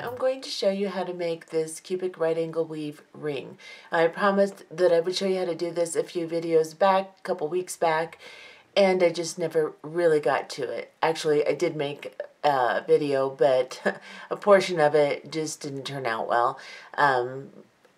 I'm going to show you how to make this cubic right angle weave ring. I promised that I would show you how to do this a few videos back, a couple weeks back, and I just never really got to it. Actually, I did make a video, but a portion of it just didn't turn out well.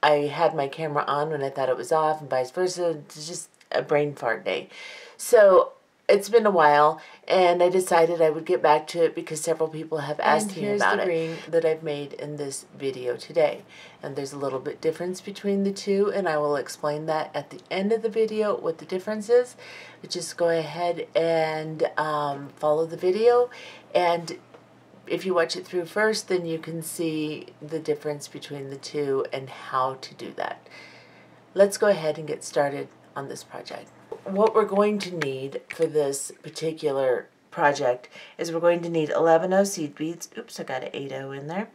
I had my camera on when I thought it was off and vice versa. It's just a brain fart day. So it's been a while, and I decided I would get back to it because several people have asked me about it. Here's the ring that I've made in this video today. And there's a little bit difference between the two, and I will explain that at the end of the video what the difference is. But just go ahead and follow the video, and if you watch it through first, then you can see the difference between the two and how to do that. Let's go ahead and get started on this project. What we're going to need for this particular project is we're going to need 11/0 seed beads. Oops, I got an 8/0 in there.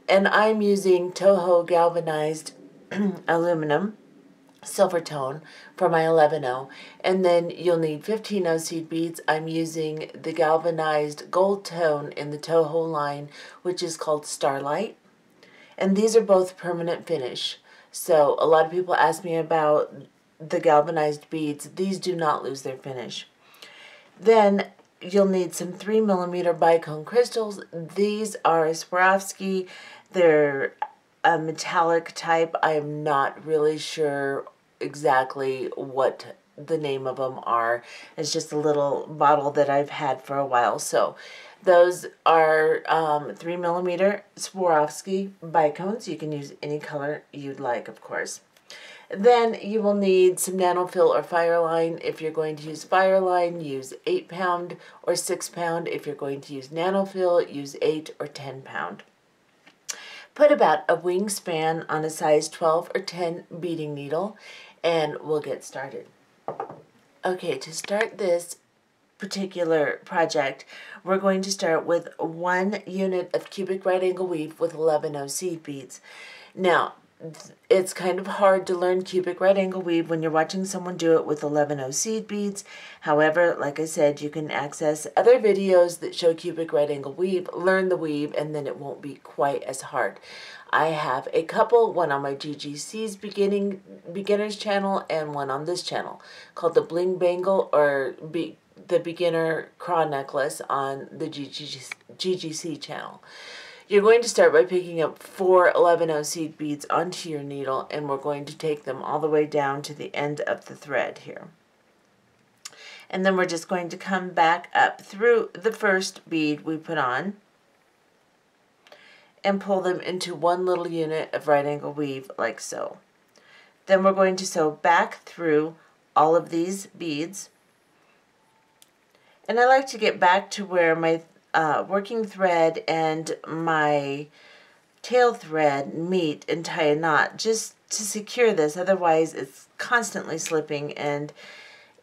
And I'm using Toho galvanized aluminum silver tone for my 11/0. And then you'll need 15/0 seed beads. I'm using the galvanized gold tone in the Toho line, which is called Starlight. And these are both permanent finish. So a lot of people ask me about the galvanized beads. These do not lose their finish. Then you'll need some 3mm bicone crystals. These are Swarovski. They're a metallic type. I am not really sure exactly what the name of them are. It's just a little bottle that I've had for a while. So those are 3mm Swarovski bicones. You can use any color you'd like, of course. Then you will need some Nanofil or Fireline. If you're going to use Fireline, use 8-pound or 6-pound. If you're going to use Nanofil, use 8 or 10-pound. Put about a wingspan on a size 12 or 10 beading needle, and we'll get started. Okay, to start this particular project, we're going to start with 1 unit of cubic right angle weave with 11/0 seed beads. Now, it's kind of hard to learn cubic right angle weave when you're watching someone do it with 11/0 seed beads. However, like I said, you can access other videos that show cubic right angle weave, learn the weave, and then it won't be quite as hard. I have a couple, one on my GGC's beginners channel and one on this channel called the Bling Bangle or the Beginner CRAW necklace on the GGC channel. You're going to start by picking up 4 11/0 seed beads onto your needle, and we're going to take them all the way down to the end of the thread here. And then we're just going to come back up through the first bead we put on and pull them into one little unit of right angle weave like so. Then we're going to sew back through all of these beads. And I like to get back to where my working thread and my tail thread meet and tie a knot just to secure this. Otherwise it's constantly slipping and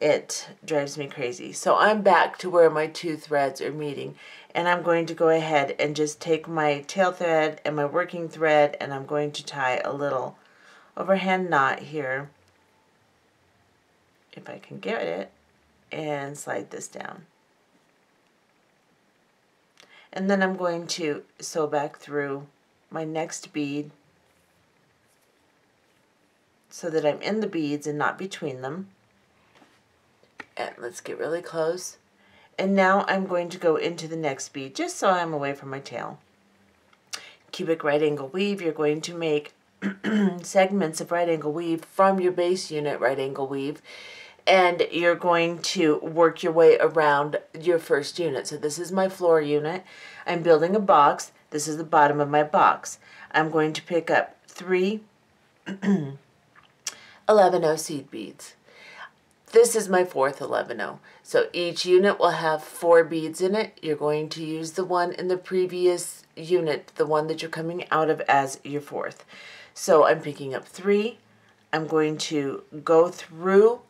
it drives me crazy. So I'm back to where my two threads are meeting, and I'm going to go ahead and just take my tail thread and my working thread, and I'm going to tie a little overhand knot here, if I can get it, and slide this down. And then I'm going to sew back through my next bead so that I'm in the beads and not between them. And let's get really close. And now I'm going to go into the next bead just so I'm away from my tail. Cubic right angle weave, you're going to make segments of right angle weave from your base unit right angle weave, and you're going to work your way around your first unit. So this is my floor unit. I'm building a box. This is the bottom of my box. I'm going to pick up 3 11/0 seed beads. This is my 4th 11/0. So each unit will have 4 beads in it. You're going to use the one in the previous unit, the one that you're coming out of, as your 4th. So I'm picking up 3. I'm going to go through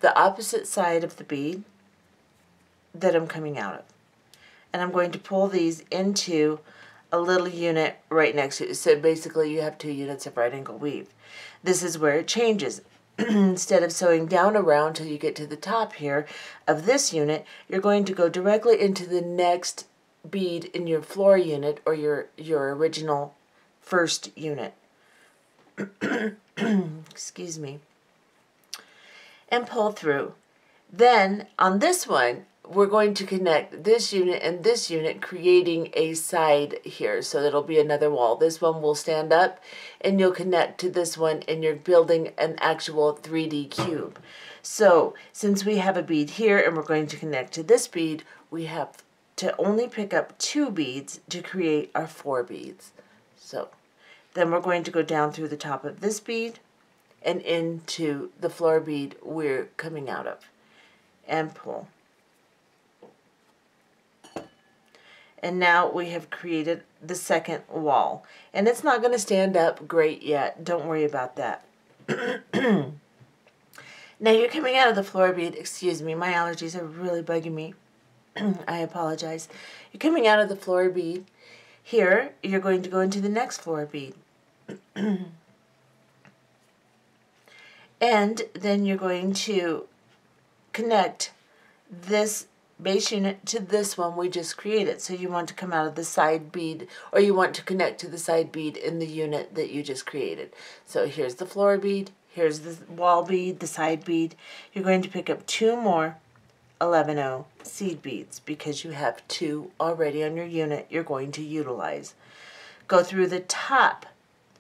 the opposite side of the bead that I'm coming out of. And I'm going to pull these into a little unit right next to it. So basically you have 2 units of right angle weave. This is where it changes. Instead of sewing down around till you get to the top here of this unit, you're going to go directly into the next bead in your floor unit or your original first unit. Excuse me. And pull through. Then on this one, we're going to connect this unit and this unit, creating a side here. So that'll be another wall. This one will stand up and you'll connect to this one and you're building an actual 3D cube. So since we have a bead here and we're going to connect to this bead, we have to only pick up 2 beads to create our 4 beads. So then we're going to go down through the top of this bead and into the floor bead we're coming out of, and pull. And now we have created the second wall. And it's not going to stand up great yet. Don't worry about that. Now you're coming out of the floor bead. Excuse me, my allergies are really bugging me. I apologize. You're coming out of the floor bead. Here, you're going to go into the next floor bead. And then you're going to connect this base unit to this one we just created. So you want to come out of the side bead, or you want to connect to the side bead in the unit that you just created. So here's the floor bead, here's the wall bead, the side bead. You're going to pick up 2 more 11-0 seed beads because you have 2 already on your unit you're going to utilize. Go through the top.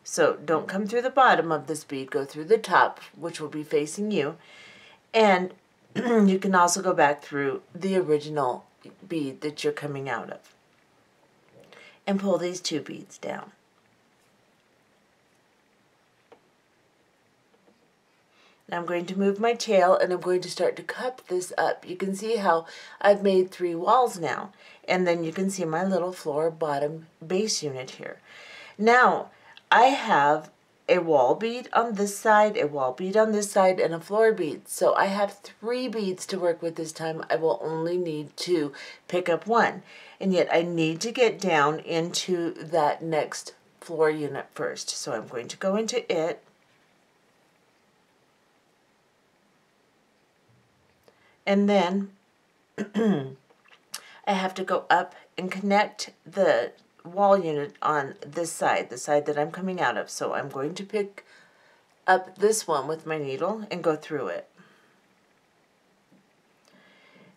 So don't come through the bottom of this bead, go through the top, which will be facing you. And you can also go back through the original bead that you're coming out of. And pull these 2 beads down. Now I'm going to move my tail and I'm going to start to cup this up. You can see how I've made 3 walls now. And then you can see my little floor bottom base unit here. Now I have a wall bead on this side, a wall bead on this side, and a floor bead. So I have 3 beads to work with this time. I will only need to pick up 1. And yet I need to get down into that next floor unit first. So I'm going to go into it. And then I have to go up and connect the wall unit on this side, the side that I'm coming out of. So I'm going to pick up this one with my needle and go through it.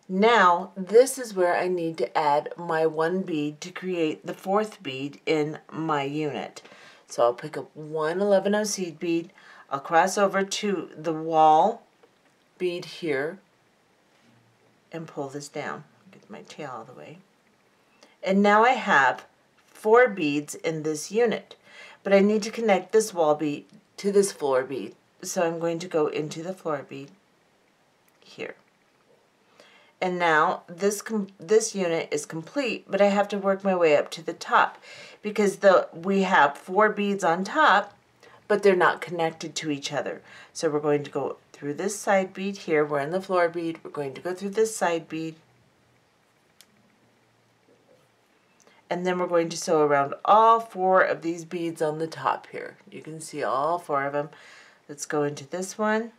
Now this is where I need to add my 1 bead to create the 4th bead in my unit. So I'll pick up 1 11-0 seed bead, I'll cross over to the wall bead here and pull this down. Get my tail all the way. And now I have 4 beads in this unit, but I need to connect this wall bead to this floor bead. So I'm going to go into the floor bead here. And now this unit is complete, but I have to work my way up to the top because we have 4 beads on top, but they're not connected to each other. So we're going to go through this side bead here. We're in the floor bead. We're going to go through this side bead. And then we're going to sew around all 4 of these beads on the top here. You can see all 4 of them. Let's go into this one.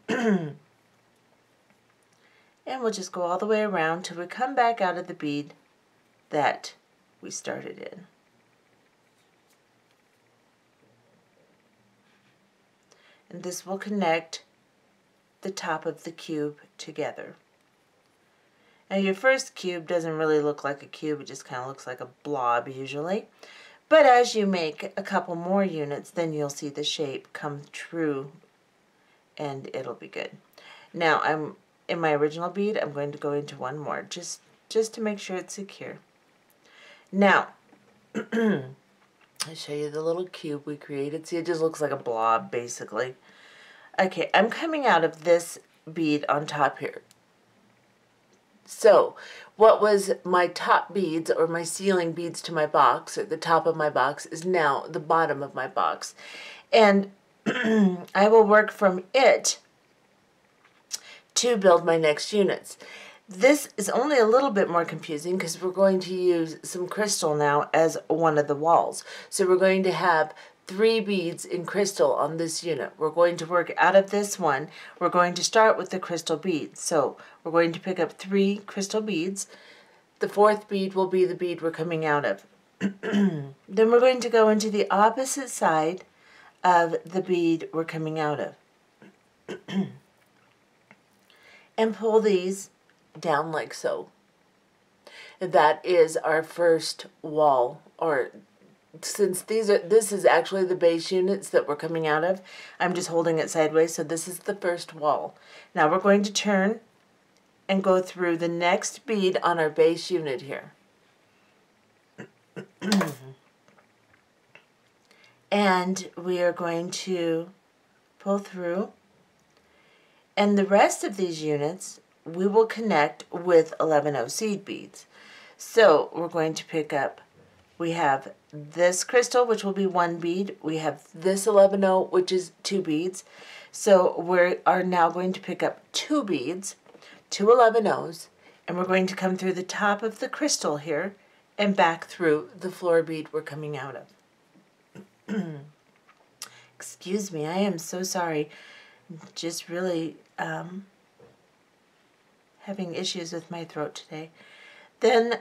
And we'll just go all the way around till we come back out of the bead that we started in. And this will connect the top of the cube together. Now your first cube doesn't really look like a cube, it just kind of looks like a blob usually. But as you make a couple more units, then you'll see the shape come true and it'll be good. Now I'm in my original bead, I'm going to go into 1 more just to make sure it's secure. Now I'll show you the little cube we created. See, it just looks like a blob basically. Okay, I'm coming out of this bead on top here. So what was my top beads or my ceiling beads to my box, or the top of my box, is now the bottom of my box. And I will work from it to build my next units. This is only a little bit more confusing because we're going to use some crystal now as one of the walls. So we're going to have 3 beads in crystal on this unit. We're going to work out of this one. We're going to start with the crystal beads. So we're going to pick up 3 crystal beads. The 4th bead will be the bead we're coming out of. Then we're going to go into the opposite side of the bead we're coming out of. And pull these down like so. That is our first wall, or since this is actually the base units that we're coming out of, I'm just holding it sideways, so this is the first wall. Now we're going to turn and go through the next bead on our base unit here. And we are going to pull through, and the rest of these units we will connect with 11-0 seed beads. So we're going to pick up, we have this crystal, which will be 1 bead. We have this 11-0, which is 2 beads. So we are now going to pick up 2 beads, 2 11-0s, and we're going to come through the top of the crystal here and back through the floor bead we're coming out of. Excuse me, I am so sorry. Just really having issues with my throat today. Then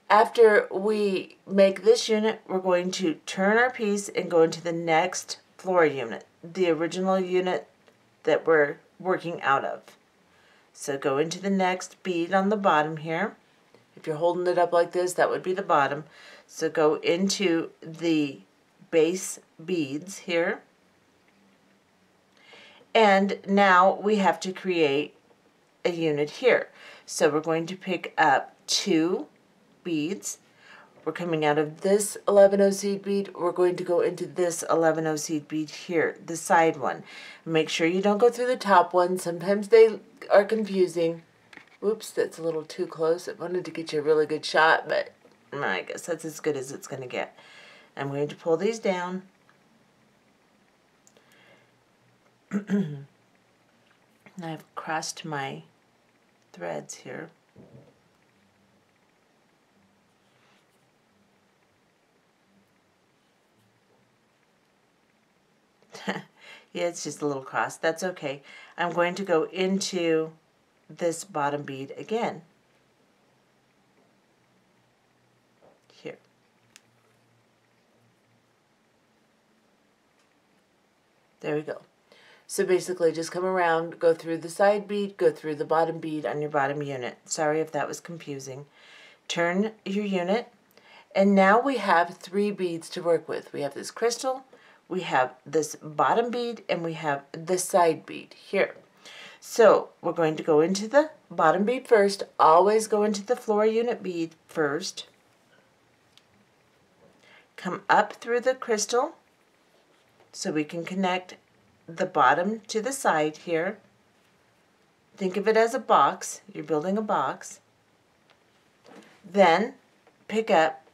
after we make this unit, we're going to turn our piece and go into the next floor unit, the original unit that we're working out of. So go into the next bead on the bottom here. If you're holding it up like this, that would be the bottom. So go into the base beads here. And now we have to create a unit here. So we're going to pick up 2 beads. We're coming out of this 11-0 seed bead. We're going to go into this 11-0 seed bead here, the side one. Make sure you don't go through the top one. Sometimes they are confusing. Oops, that's a little too close. I wanted to get you a really good shot, but I guess that's as good as it's going to get. I'm going to pull these down. And I've crossed my threads here. Yeah, it's just a little cross. That's okay. I'm going to go into this bottom bead again. Here. There we go. So basically just come around, go through the side bead, go through the bottom bead on your bottom unit. Sorry if that was confusing. Turn your unit, and now we have 3 beads to work with. We have this crystal, we have this bottom bead, and we have the side bead here. So we're going to go into the bottom bead first. Always go into the floor unit bead first. Come up through the crystal so we can connect the bottom to the side here. Think of it as a box. You're building a box. Then pick up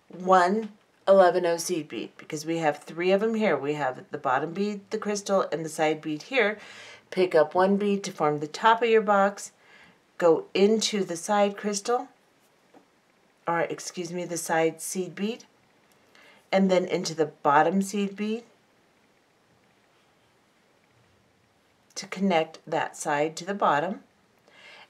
1 11-0 seed bead, because we have 3 of them here. We have the bottom bead, the crystal, and the side bead here. Pick up 1 bead to form the top of your box. Go into the side crystal, or excuse me, the side seed bead, and then into the bottom seed bead to connect that side to the bottom.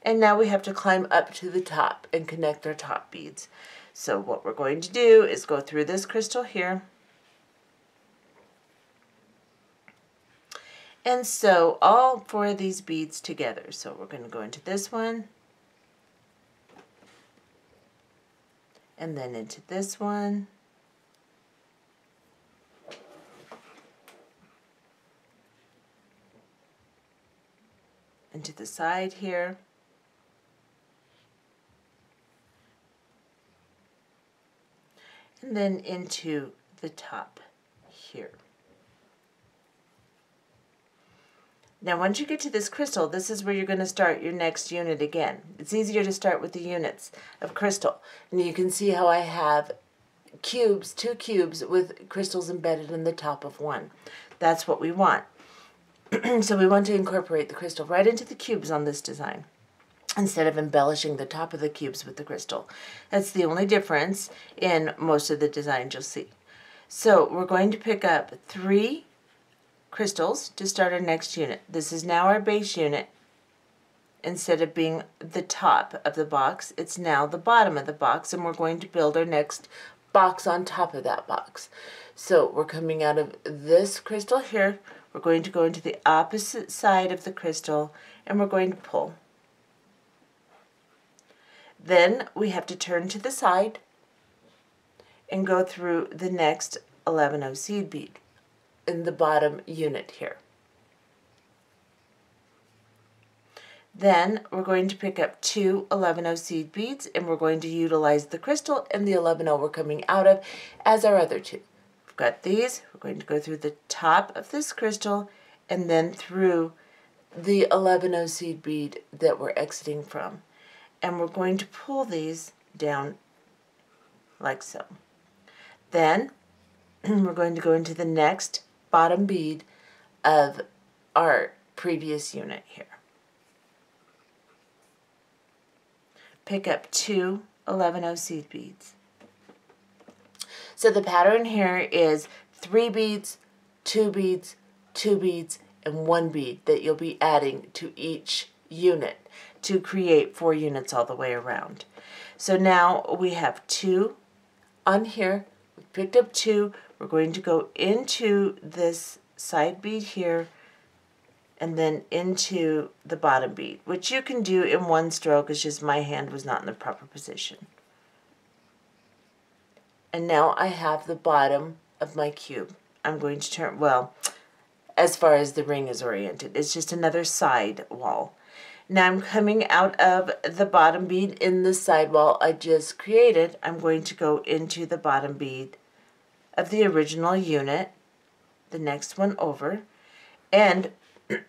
And now we have to climb up to the top and connect our top beads. So what we're going to do is go through this crystal here and sew all 4 of these beads together. So we're going to go into this one, and then into this one, into the side here, and then into the top here. Now once you get to this crystal, this is where you're going to start your next unit again. It's easier to start with the units of crystal. And you can see how I have cubes, 2 cubes with crystals embedded in the top of one. That's what we want. So we want to incorporate the crystal right into the cubes on this design, instead of embellishing the top of the cubes with the crystal. That's the only difference in most of the designs you'll see. So we're going to pick up 3 crystals to start our next unit. This is now our base unit. Instead of being the top of the box, it's now the bottom of the box, and we're going to build our next box on top of that box. So we're coming out of this crystal here. We're going to go into the opposite side of the crystal, and we're going to pull. Then we have to turn to the side and go through the next 11-0 seed bead in the bottom unit here. Then we're going to pick up 2 11-0 seed beads, and we're going to utilize the crystal and the 11-0 we're coming out of as our other 2. We've got these. We're going to go through the top of this crystal and then through the 11-0 seed bead that we're exiting from. And we're going to pull these down like so. Then we're going to go into the next bottom bead of our previous unit here. Pick up 2 11-0 seed beads. So the pattern here is 3 beads, 2 beads, 2 beads, and 1 bead that you'll be adding to each unit to create 4 units all the way around. So now we have 2 on here. We picked up 2. We're going to go into this side bead here and then into the bottom bead, which you can do in 1 stroke. It's just my hand was not in the proper position. And now I have the bottom of my cube. I'm going to turn, well, as far as the ring is oriented, it's just another side wall. Now I'm coming out of the bottom bead in the side wall I just created. I'm going to go into the bottom bead of the original unit, the next one over, and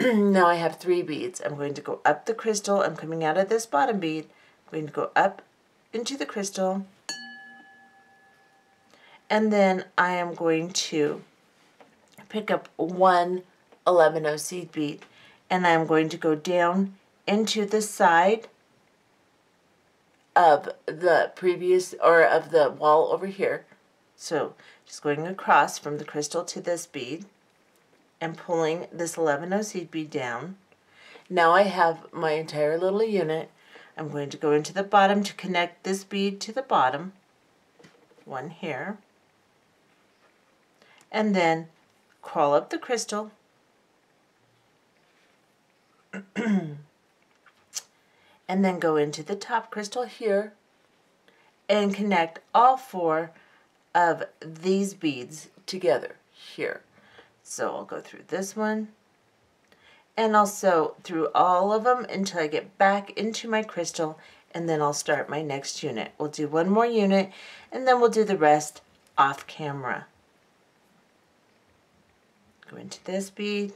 now I have 3 beads. I'm going to go up the crystal. I'm coming out of this bottom bead. I'm going to go up into the crystal, and then I am going to pick up 1 11-0 seed bead, and I'm going to go down into the side of the previous, or of the wall over here. So just going across from the crystal to this bead and pulling this 11-0 seed bead down. Now I have my entire little unit. I'm going to go into the bottom to connect this bead to the bottom, 1 here, and then crawl up the crystal and then go into the top crystal here and connect all 4 of these beads together here. So I'll go through this one and also through all of them until I get back into my crystal, and then I'll start my next unit. We'll do 1 more unit and then we'll do the rest off camera. Go into this bead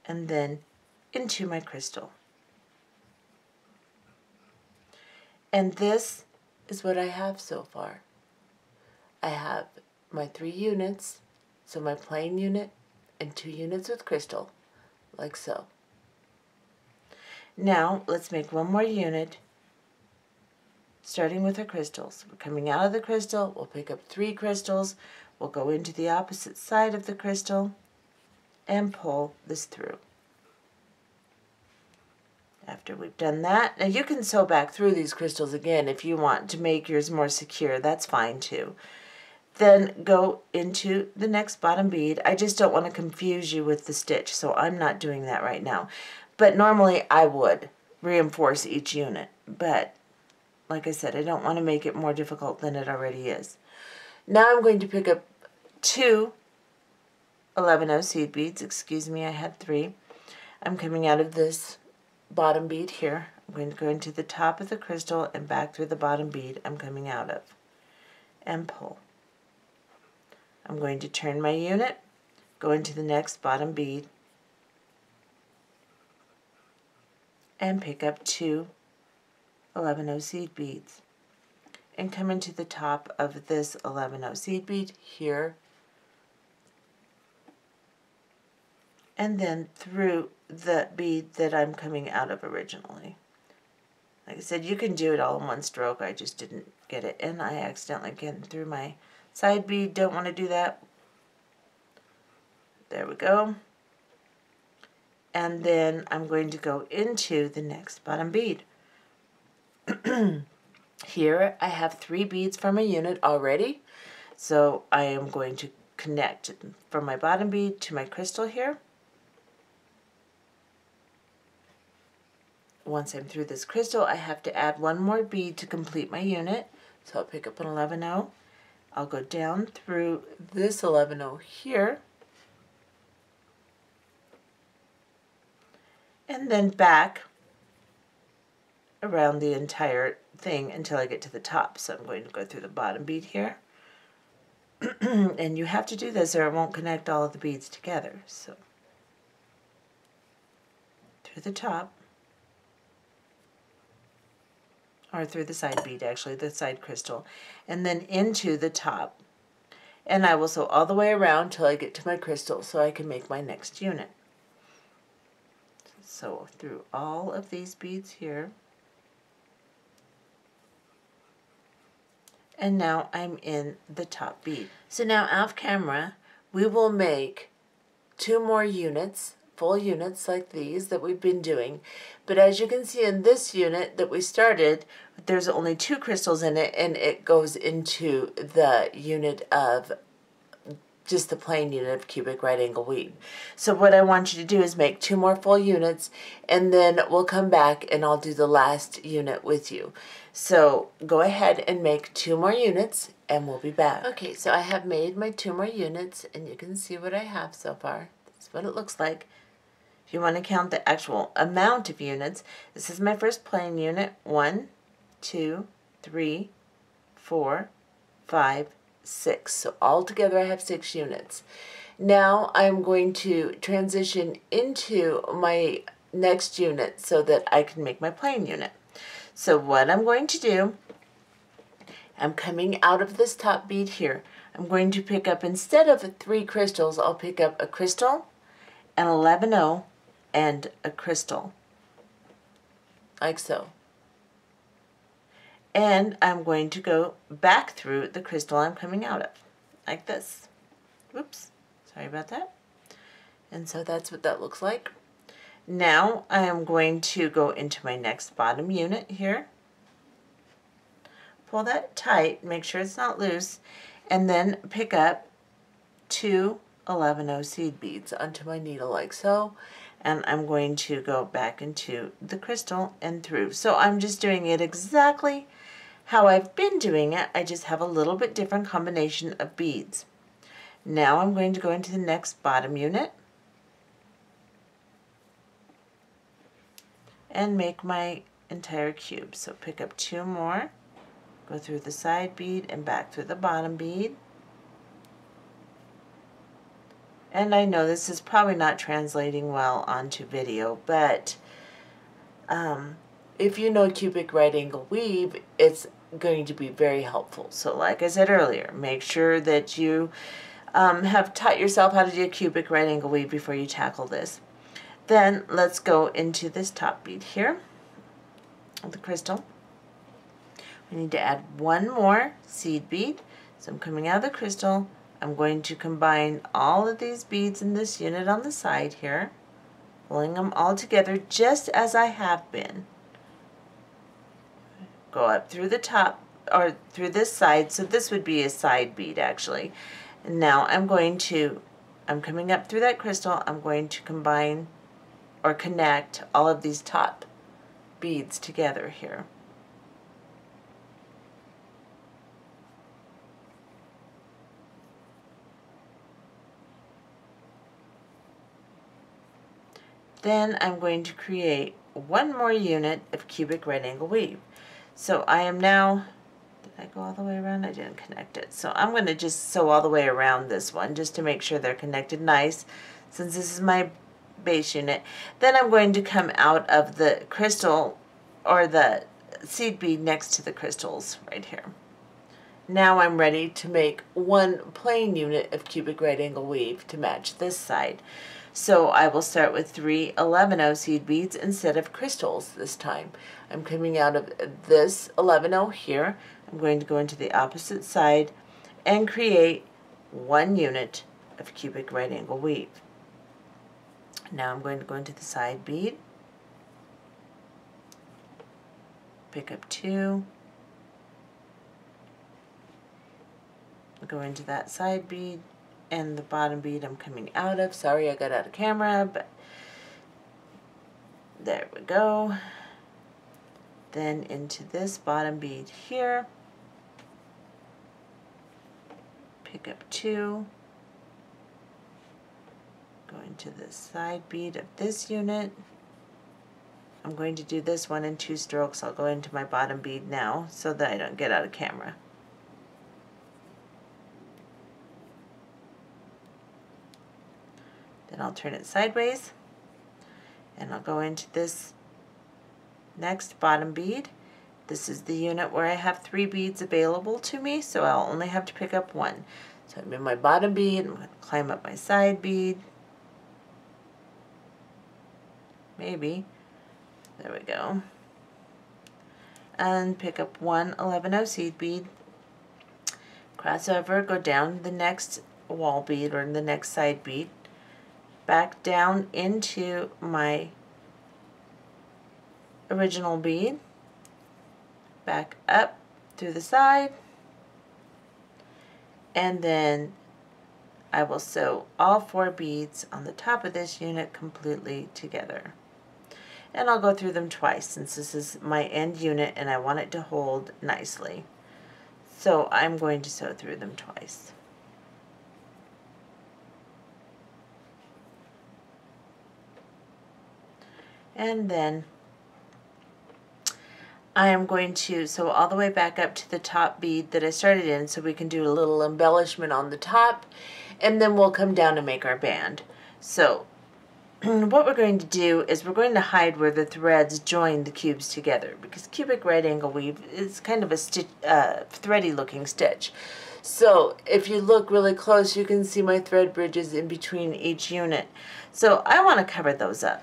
and then into my crystal. And this is what I have so far. I have my 3 units, so my plain unit and 2 units with crystal, like so. Now let's make 1 more unit, starting with our crystals. We're coming out of the crystal. We'll pick up 3 crystals. We'll go into the opposite side of the crystal and pull this through. After we've done that, now you can sew back through these crystals again if you want to make yours more secure. That's fine too. Then go into the next bottom bead. I just don't want to confuse you with the stitch, so I'm not doing that right now. But normally I would reinforce each unit. But like I said, I don't want to make it more difficult than it already is. Now I'm going to pick up 2 11-0 seed beads. Excuse me, I had 3. I'm coming out of this bottom bead here. I'm going to go into the top of the crystal and back through the bottom bead I'm coming out of and pull. I'm going to turn my unit, go into the next bottom bead and pick up 2 11-0 seed beads and come into the top of this 11-0 seed bead here and then through the bead that I'm coming out of originally. Like I said, you can do it all in one stroke. I just didn't get it in. I accidentally get through my side bead. Don't want to do that. There we go. And then I'm going to go into the next bottom bead. Here I have 3 beads from a unit already. So I am going to connect from my bottom bead to my crystal here. Once I'm through this crystal, I have to add 1 more bead to complete my unit. So I'll pick up an 11-0. I'll go down through this 11-0 here. And then back around the entire thing until I get to the top. So I'm going to go through the bottom bead here. And you have to do this or it won't connect all of the beads together. So through the top. Or through the side bead, actually, the side crystal, and then into the top. And I will sew all the way around till I get to my crystal so I can make my next unit. So through all of these beads here. And now I'm in the top bead. So now off camera, we will make 2 more units, full units like these that we've been doing. But as you can see in this unit that we started, there's only 2 crystals in it, and it goes into the unit of just the plain unit of cubic right angle weave. So what I want you to do is make 2 more full units, and then we'll come back and I'll do the last unit with you. So go ahead and make 2 more units and we'll be back. Okay, so I have made my 2 more units and you can see what I have so far. This is what it looks like. If you want to count the actual amount of units, this is my first plain unit. 1, 2, 3, 4, 5, 6. So altogether I have 6 units. Now I'm going to transition into my next unit so that I can make my plain unit. So what I'm going to do, I'm coming out of this top bead here. I'm going to pick up, instead of 3 crystals, I'll pick up a crystal, an 11-0, and a crystal, like so. And I'm going to go back through the crystal I'm coming out of, like this. Whoops, sorry about that. And so that's what that looks like. Now I am going to go into my next bottom unit here. Pull that tight, make sure it's not loose, and then pick up 2 11-0 seed beads onto my needle like so. And I'm going to go back into the crystal and through. So I'm just doing it exactly how I've been doing it. I just have a little bit different combination of beads. Now I'm going to go into the next bottom unit and make my entire cube. So pick up 2 more, go through the side bead and back through the bottom bead. And I know this is probably not translating well onto video, but if you know cubic right angle weave, it's going to be very helpful. So like I said earlier, make sure that you have taught yourself how to do cubic right angle weave before you tackle this. Then let's go into this top bead here of the crystal. We need to add 1 more seed bead. So I'm coming out of the crystal. I'm going to combine all of these beads in this unit on the side here, pulling them all together just as I have been. Go up through the top, or through this side, so this would be a side bead actually. And now I'm coming up through that crystal, I'm going to combine or connect all of these top beads together here. Then I'm going to create 1 more unit of cubic right angle weave. So I am now, did I go all the way around? I didn't connect it. So I'm going to just sew all the way around this one just to make sure they're connected nice, since this is my base unit. Then I'm going to come out of the crystal or the seed bead next to the crystals right here. Now I'm ready to make 1 plain unit of cubic right angle weave to match this side. So I will start with 3 11-0 seed beads instead of crystals this time. I'm coming out of this 11-0 here. I'm going to go into the opposite side and create 1 unit of cubic right angle weave. Now I'm going to go into the side bead, pick up 2, go into that side bead, and the bottom bead I'm coming out of. Sorry I got out of camera, but there we go. Then into this bottom bead here, pick up 2, go into the side bead of this unit. I'm going to do this one in 2 strokes. I'll go into my bottom bead now so that I don't get out of camera. Then I'll turn it sideways, and I'll go into this next bottom bead. This is the unit where I have 3 beads available to me, so I'll only have to pick up 1. So I'm in my bottom bead, I'm going to climb up my side bead. Maybe. There we go. And pick up 1 11-0 seed bead. Cross over, go down the next wall bead or the next side bead. Back down into my original bead, back up through the side, and then I will sew all 4 beads on the top of this unit completely together. And I'll go through them twice since this is my end unit and I want it to hold nicely. So I'm going to sew through them twice. And then I am going to sew all the way back up to the top bead that I started in so we can do a little embellishment on the top, and then we'll come down and make our band. So what we're going to do is we're going to hide where the threads join the cubes together, because cubic right angle weave is kind of a thready looking stitch. So if you look really close, you can see my thread bridges in between each unit. So I want to cover those up.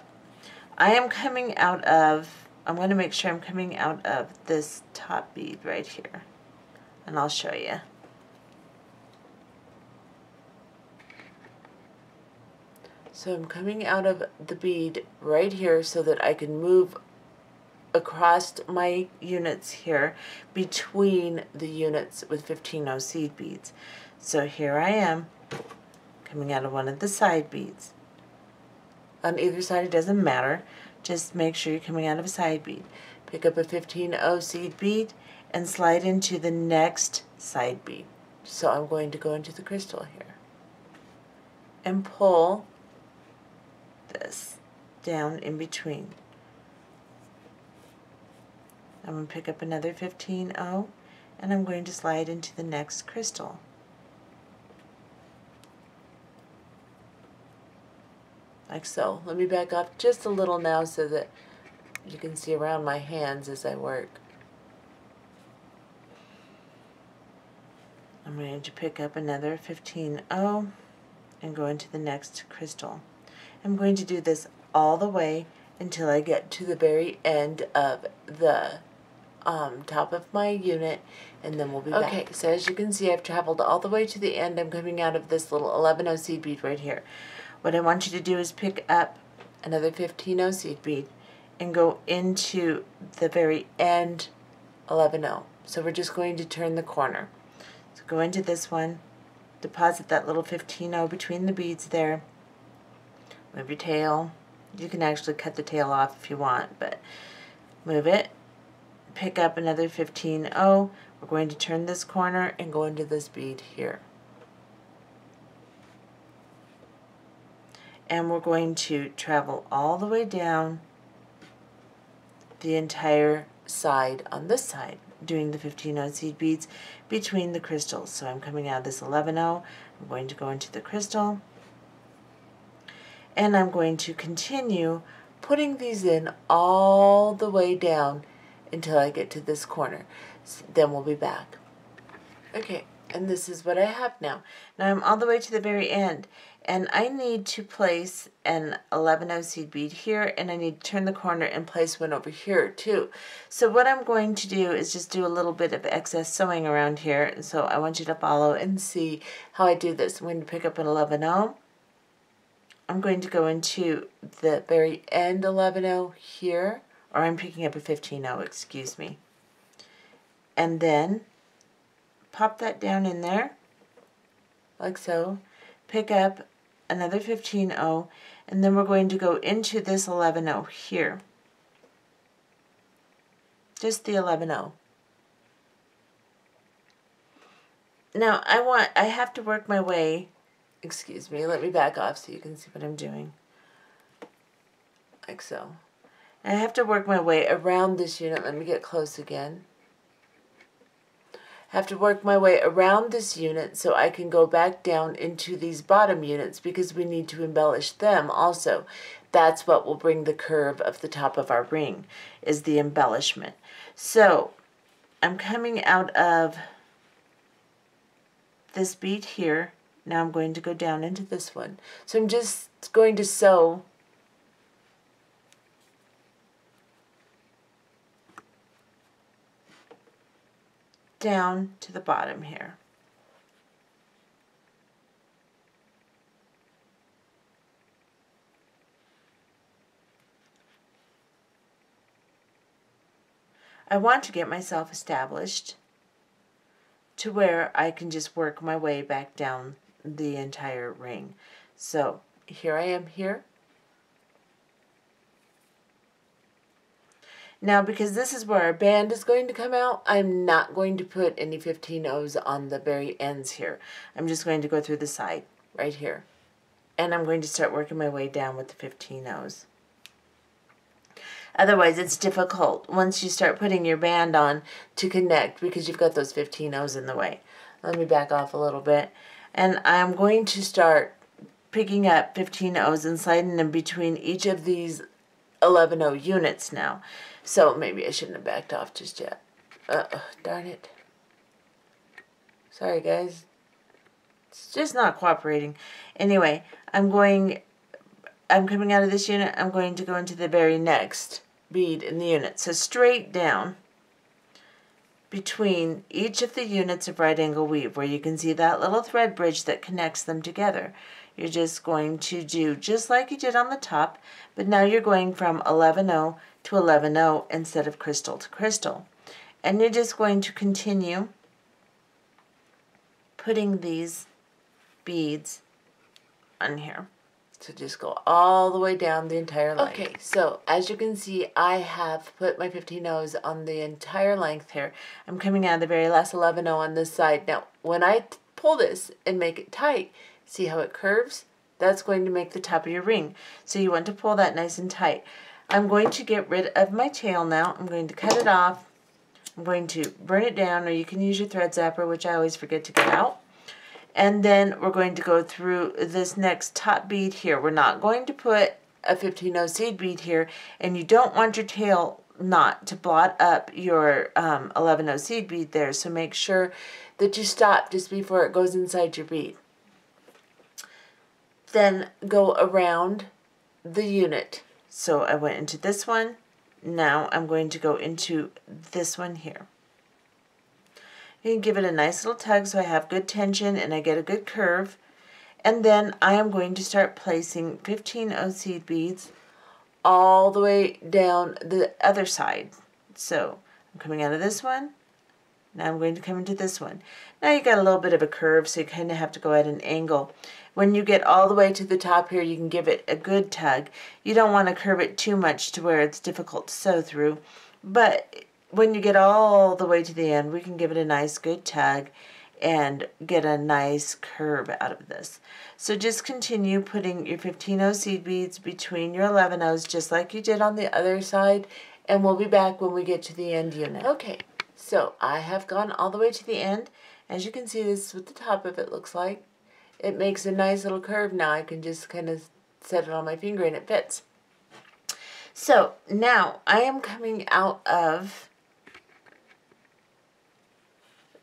I am coming out of, I'm going to make sure I'm coming out of this top bead right here, and I'll show you. So I'm coming out of the bead right here so that I can move across my units here between the units with 15-0 seed beads. So here I am coming out of one of the side beads. On either side, it doesn't matter. Just make sure you're coming out of a side bead. Pick up a 15-0 seed bead and slide into the next side bead. So I'm going to go into the crystal here and pull this down in between. I'm going to pick up another 15-0 and I'm going to slide into the next crystal. Like so. Let me back up just a little now so that you can see around my hands as I work. I'm going to pick up another 15-0 and go into the next crystal. I'm going to do this all the way until I get to the very end of the top of my unit, and then we'll be back. Okay, so as you can see, I've traveled all the way to the end. I'm coming out of this little 11-0 seed bead right here. What I want you to do is pick up another 15-0 seed bead and go into the very end 11-0. So we're just going to turn the corner. So go into this one, deposit that little 15-0 between the beads there, move your tail. You can actually cut the tail off if you want, but move it, pick up another 15-0. We're going to turn this corner and go into this bead here. And we're going to travel all the way down the entire side on this side, doing the 15-0 seed beads between the crystals. So I'm coming out of this 11-0, I'm going to go into the crystal, and I'm going to continue putting these in all the way down until I get to this corner. Then we'll be back. Okay, And this is what I have now. Now I'm all the way to the very end, and I need to place an 11-0 seed bead here, and I need to turn the corner and place one over here too. So what I'm going to do is just do a little bit of excess sewing around here, and so I want you to follow and see how I do this. I'm going to pick up an 11-0. I'm going to go into the very end 11-0 here, or I'm picking up a 15-0, excuse me. And then pop that down in there, like so. Pick up another 15-0, and then we're going to go into this 11-0 here. Just the 11-0. Now I have to work my way, excuse me, let me back off so you can see what I'm doing. Like so. And I have to work my way around this unit. Let me get close again. Have to work my way around this unit so I can go back down into these bottom units because we need to embellish them also. That's what will bring the curve of the top of our ring, is the embellishment. So I'm coming out of this bead here. Now I'm going to go down into this one. So I'm just going to sew down to the bottom here. I want to get myself established to where I can just work my way back down the entire ring. So here I am here. Now, because this is where our band is going to come out, I'm not going to put any 15-0s on the very ends here. I'm just going to go through the side right here. And I'm going to start working my way down with the 15-0s. Otherwise, it's difficult once you start putting your band on to connect because you've got those 15-0s in the way. Let me back off a little bit. And I'm going to start picking up 15-0s and sliding them between each of these 11-0 units now. So maybe I shouldn't have backed off just yet. Darn it. Sorry, guys. It's just not cooperating. Anyway, I'm coming out of this unit. I'm going to go into the very next bead in the unit. So straight down between each of the units of right angle weave, where you can see that little thread bridge that connects them together. You're just going to do just like you did on the top, but now you're going from 11-0 to 11-0 instead of crystal to crystal. And you're just going to continue putting these beads on here. So just go all the way down the entire length. Okay, so as you can see, I have put my 15-0s on the entire length here. I'm coming out of the very last 11-0 on this side. Now, when I pull this and make it tight, see how it curves? That's going to make the top of your ring. So you want to pull that nice and tight. I'm going to get rid of my tail now. I'm going to cut it off. I'm going to burn it down, or you can use your thread zapper, which I always forget to get out. And then we're going to go through this next top bead here. We're not going to put a 15-0 seed bead here, and you don't want your tail knot to blot up your 11-0 seed bead there. So make sure that you stop just before it goes inside your bead. Then go around the unit. So I went into this one. Now I'm going to go into this one here. You can give it a nice little tug so I have good tension and I get a good curve. And then I am going to start placing 15-0 seed beads all the way down the other side. So I'm coming out of this one. Now I'm going to come into this one. Now you got a little bit of a curve, so you kind of have to go at an angle. When you get all the way to the top here, you can give it a good tug. You don't want to curve it too much to where it's difficult to sew through. But when you get all the way to the end, we can give it a nice good tug and get a nice curve out of this. So just continue putting your 15-0 seed beads between your 11-0s just like you did on the other side, and we'll be back when we get to the end unit. Okay, so I have gone all the way to the end. As you can see, this is what the top of it looks like. It makes a nice little curve now. I can just kind of set it on my finger and it fits. So now I am coming out of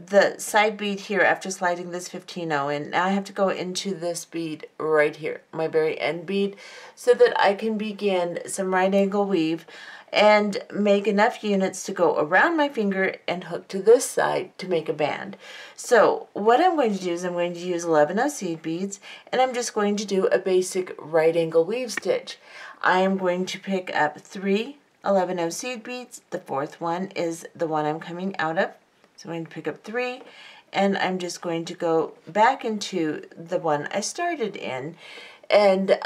the side bead here after sliding this 15-0 in. Now I have to go into this bead right here, my very end bead, so that I can begin some right angle weave and make enough units to go around my finger and hook to this side to make a band. So what I'm going to do is I'm going to use 11-0 seed beads, and I'm just going to do a basic right angle weave stitch. I am going to pick up 3 11-0 seed beads. The fourth one is the one I'm coming out of. So I'm going to pick up 3, and I'm just going to go back into the one I started in and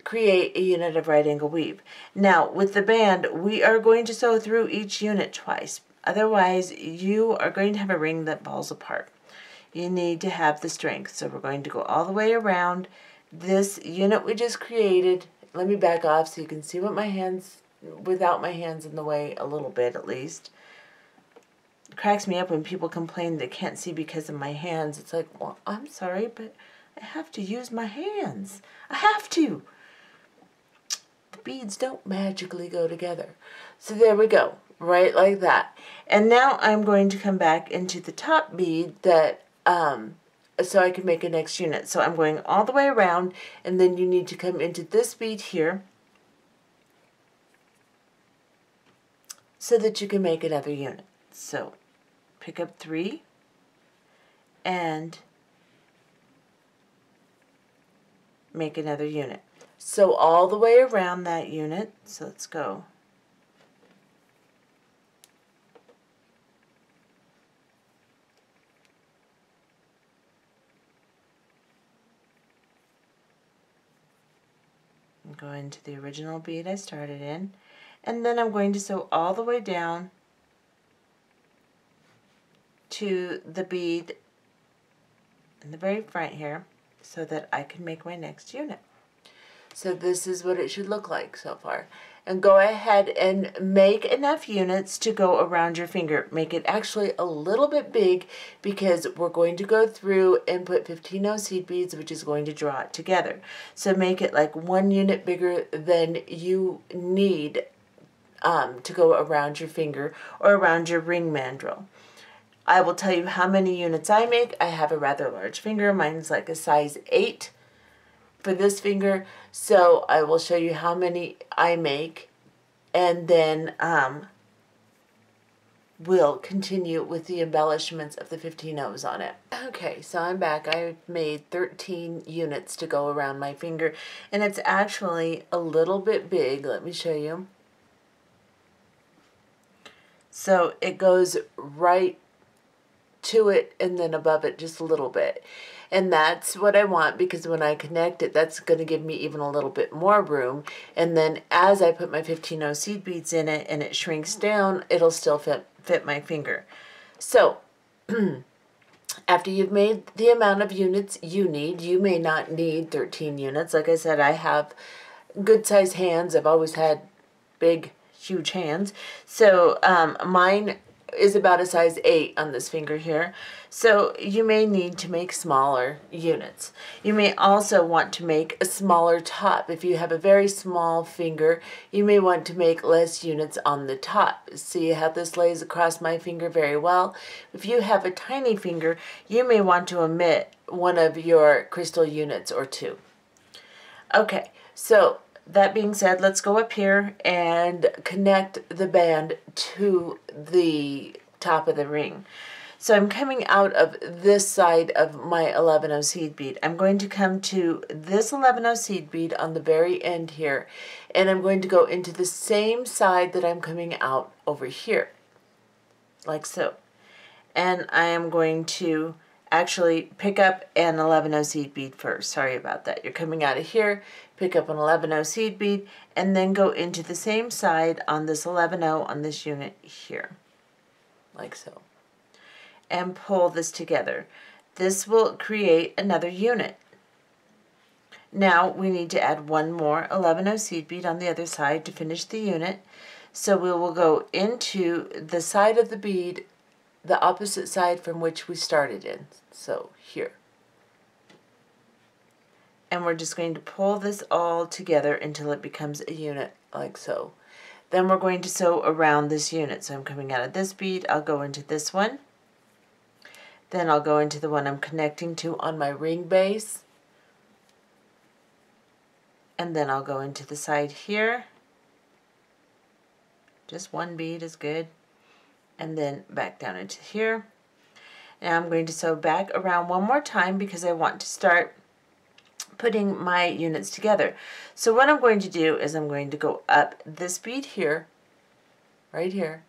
create a unit of right angle weave. Now with the band, we are going to sew through each unit twice. Otherwise, you are going to have a ring that falls apart. You need to have the strength. So we're going to go all the way around this unit we just created. Let me back off so you can see what my hands, without my hands in the way a little bit at least. It cracks me up when people complain they can't see because of my hands. It's like, well, I'm sorry, but I have to use my hands. I have to. The beads don't magically go together. So there we go, right like that. And now I'm going to come back into the top bead that, so I can make a next unit. So I'm going all the way around, and then you need to come into this bead here so that you can make another unit. So pick up 3 and make another unit. So all the way around that unit. So let's go. And go into the original bead I started in, and then I'm going to sew all the way down to the bead in the very front here so that I can make my next unit. So this is what it should look like so far. And go ahead and make enough units to go around your finger. Make it actually a little bit big because we're going to go through and put 15-0 seed beads, which is going to draw it together. So make it like 1 unit bigger than you need to go around your finger or around your ring mandrel. I will tell you how many units I make. I have a rather large finger. Mine's like a size 8 for this finger. So I will show you how many I make, and then we'll continue with the embellishments of the 15-0s on it. Okay, so I'm back. I made 13 units to go around my finger, and it's actually a little bit big. Let me show you. So it goes right to it and then above it just a little bit. And that's what I want, because when I connect it, that's going to give me even a little bit more room. And then as I put my 15-0 seed beads in it and it shrinks down, it'll still fit my finger. So after you've made the amount of units you need, you may not need 13 units. Like I said, I have good sized hands. I've always had big, huge hands. So mine is about a size 8 on this finger here. So you may need to make smaller units. You may also want to make a smaller top. If you have a very small finger, you may want to make less units on the top. See how this lays across my finger very well? If you have a tiny finger, you may want to omit one of your crystal units or 2. Okay, so that being said, let's go up here and connect the band to the top of the ring. So I'm coming out of this side of my 11-0 seed bead. I'm going to come to this 11-0 seed bead on the very end here, and I'm going to go into the same side that I'm coming out over here, like so. And I am going to actually pick up an 11-0 seed bead first. Sorry about that. You're coming out of here, pick up an 11-0 seed bead, and then go into the same side on this 11-0 on this unit here, like so. And pull this together. This will create another unit. Now we need to add one more 11-0 seed bead on the other side to finish the unit. So we will go into the side of the bead, the opposite side from which we started in. So here. And we're just going to pull this all together until it becomes a unit like so. Then we're going to sew around this unit. So I'm coming out of this bead, I'll go into this one, Then I'll go into the one I'm connecting to on my ring base. And then I'll go into the side here. Just one bead is good. And then back down into here. Now I'm going to sew back around one more time because I want to start putting my units together. So what I'm going to do is I'm going to go up this bead here, right here.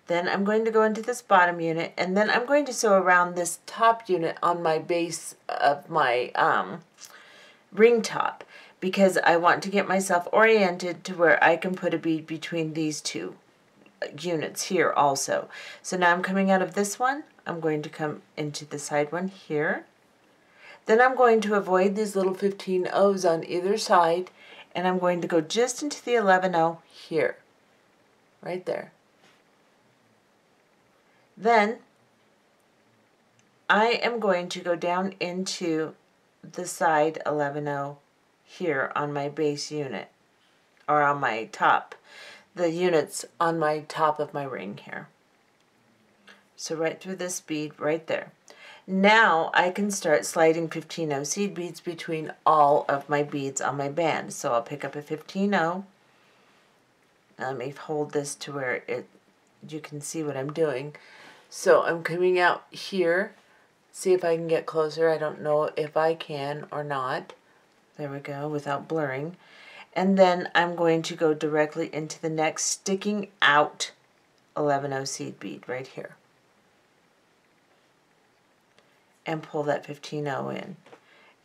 Then I'm going to go into this bottom unit, and then I'm going to sew around this top unit on my base of my ring top, because I want to get myself oriented to where I can put a bead between these two units here also. So now I'm coming out of this one, I'm going to come into the side one here. Then I'm going to avoid these little 15 O's on either side, and I'm going to go just into the 11 O here, right there. Then I am going to go down into the side 11 O here on my base unit, or on my top, the units on my top of my ring here. So right through this bead right there. Now I can start sliding 15O seed beads between all of my beads on my band. So I'll pick up a 15O. Let me hold this to where you can see what I'm doing. So I'm coming out here. See if I can get closer. I don't know if I can or not. There we go, without blurring. And then I'm going to go directly into the next sticking out 11O seed bead right here. And pull that 15O in.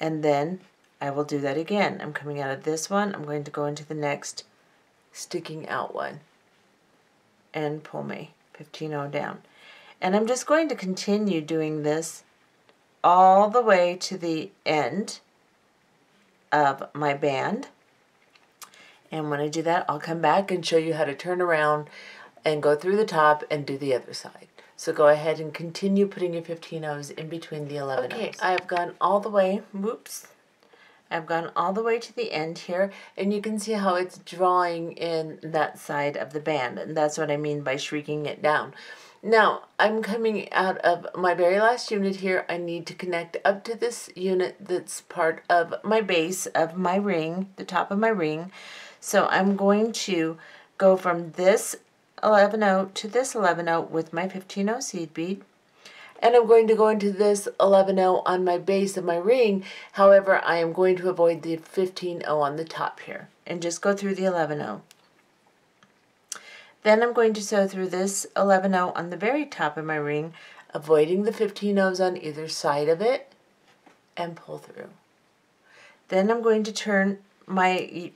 And then I will do that again. I'm coming out of this one. I'm going to go into the next sticking out one and pull my 15O down. And I'm just going to continue doing this all the way to the end of my band. And when I do that, I'll come back and show you how to turn around and go through the top and do the other side. So go ahead and continue putting your 15 O's in between the 11 O's. Okay, I've gone all the way, I've gone all the way to the end here, and you can see how it's drawing in that side of the band, and that's what I mean by shrinking it down. Now, I'm coming out of my very last unit here. I need to connect up to this unit that's part of my base of my ring, the top of my ring. So I'm going to go from this 11O to this 11O with my 15O seed bead, and I'm going to go into this 11O on my base of my ring. However, I am going to avoid the 15O on the top here and just go through the 11O. Then I'm going to sew through this 11O on the very top of my ring, avoiding the 15 O's on either side of it, and pull through. Then I'm going to turn my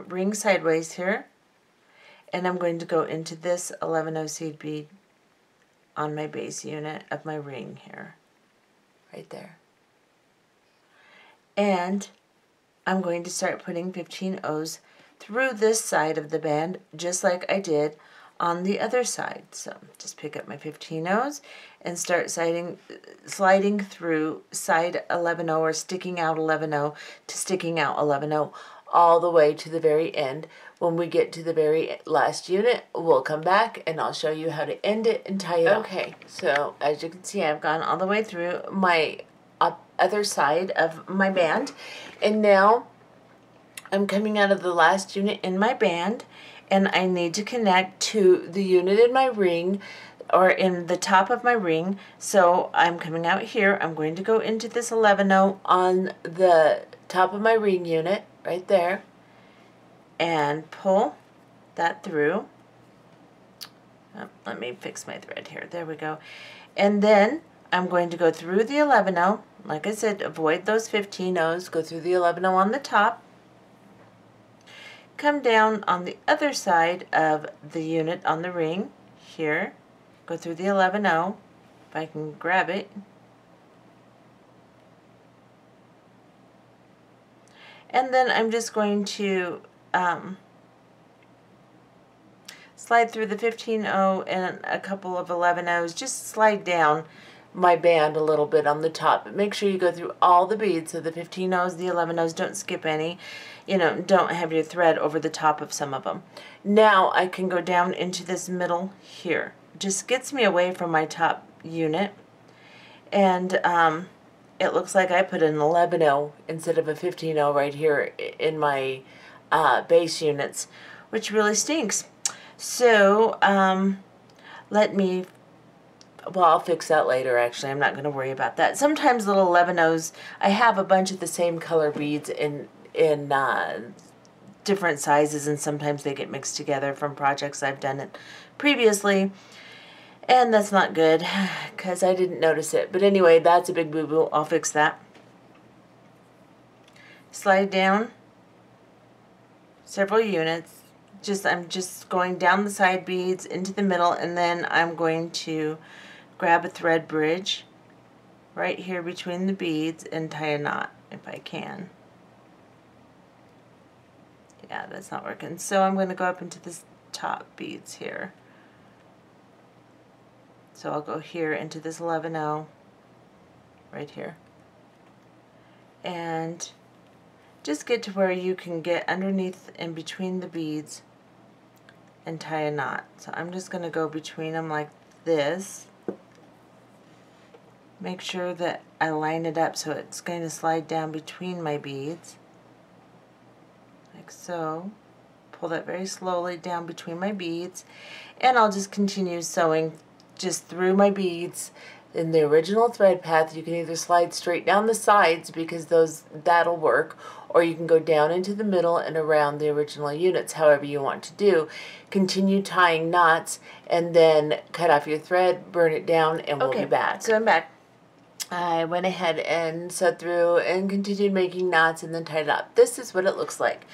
ring sideways here, and I'm going to go into this 11O seed bead on my base unit of my ring here, right there. And I'm going to start putting 15 O's through this side of the band, just like I did on the other side. So just pick up my 15 O's and start sliding through side 11O, or sticking out 11O to sticking out 11O, all the way to the very end. When we get to the very last unit, we'll come back and I'll show you how to end it and tie it off. Okay, so as you can see, I've gone all the way through my other side of my band, and now I'm coming out of the last unit in my band, and I need to connect to the unit in my ring, or in the top of my ring. So I'm coming out here. I'm going to go into this 11O on the top of my ring unit right there and pull that through. Oh, let me fix my thread here. There we go. And then I'm going to go through the 11O. Like I said, avoid those 15 O's. Go through the 11O on the top. Come down on the other side of the unit on the ring here. Go through the 11O, if I can grab it. And then I'm just going to slide through the 15O and a couple of 11Os. Just slide down my band a little bit on the top, but make sure you go through all the beads, so the 15Os, the 11Os, don't skip any. You know, don't have your thread over the top of some of them. Now I can go down into this middle here. just gets me away from my top unit. And it looks like I put an 11-0 instead of a 15-0 right here in my base units, which really stinks. So well, I'll fix that later. Actually, I'm not going to worry about that. Sometimes little 11-0s, I have a bunch of the same color beads in different sizes, and sometimes they get mixed together from projects I've done it previously. And that's not good, because I didn't notice it. But anyway, that's a big boo-boo. I'll fix that. Slide down several units. I'm just going down the side beads into the middle, and then I'm going to grab a thread bridge right here between the beads and tie a knot if I can. Yeah, that's not working. So I'm going to go up into this top beads here. So I'll go here into this 11-0 right here, and just get to where you can get underneath and between the beads and tie a knot. So I'm just going to go between them like this. Make sure that I line it up so it's going to slide down between my beads like so. Pull that very slowly down between my beads, and I'll just continue sewing just through my beads in the original thread path. You can either slide straight down the sides because that'll work, or you can go down into the middle and around the original units, however you want to do. Continue tying knots and then cut off your thread, burn it down, and we'll be back. So I'm back. I went ahead and sewed through and continued making knots and then tied it up. This is what it looks like.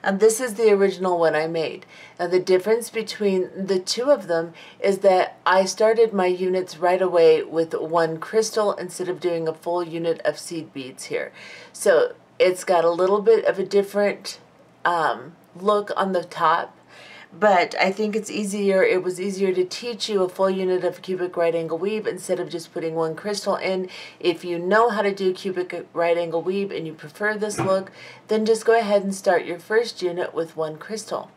And this is the original one I made. Now the difference between the two of them is that I started my units right away with one crystal instead of doing a full unit of seed beads here. So it's got a little bit of a different look on the top, but I think it was easier to teach you a full unit of cubic right angle weave instead of just putting one crystal in. If you know how to do cubic right angle weave and you prefer this look, then just go ahead and start your first unit with one crystal,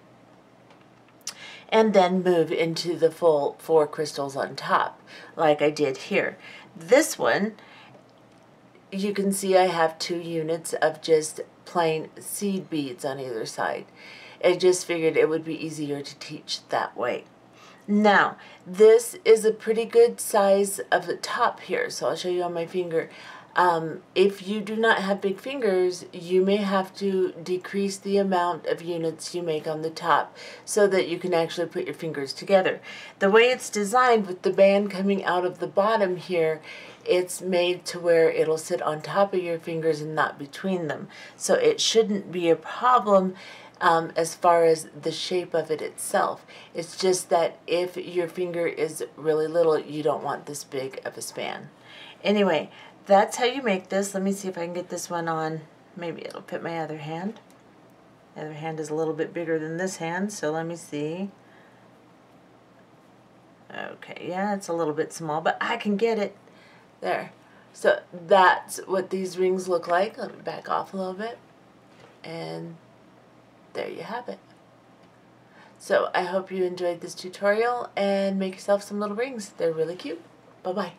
and then move into the full 4 crystals on top, like I did here. This one, you can see I have 2 units of just plain seed beads on either side. I just figured it would be easier to teach that way. Now, this is a pretty good size of the top here, so I'll show you on my finger. If you do not have big fingers, you may have to decrease the amount of units you make on the top so that you can actually put your fingers together. The way it's designed with the band coming out of the bottom here, it's made to where it'll sit on top of your fingers and not between them. So it shouldn't be a problem as far as the shape of it itself. It's just that if your finger is really little, you don't want this big of a span. Anyway, that's how you make this. Let me see if I can get this one on. Maybe it'll fit my other hand. The other hand is a little bit bigger than this hand, so let me see. Okay, yeah, it's a little bit small, but I can get it. There. So that's what these rings look like. Let me back off a little bit. And there you have it. So I hope you enjoyed this tutorial and make yourself some little rings. They're really cute. Bye-bye.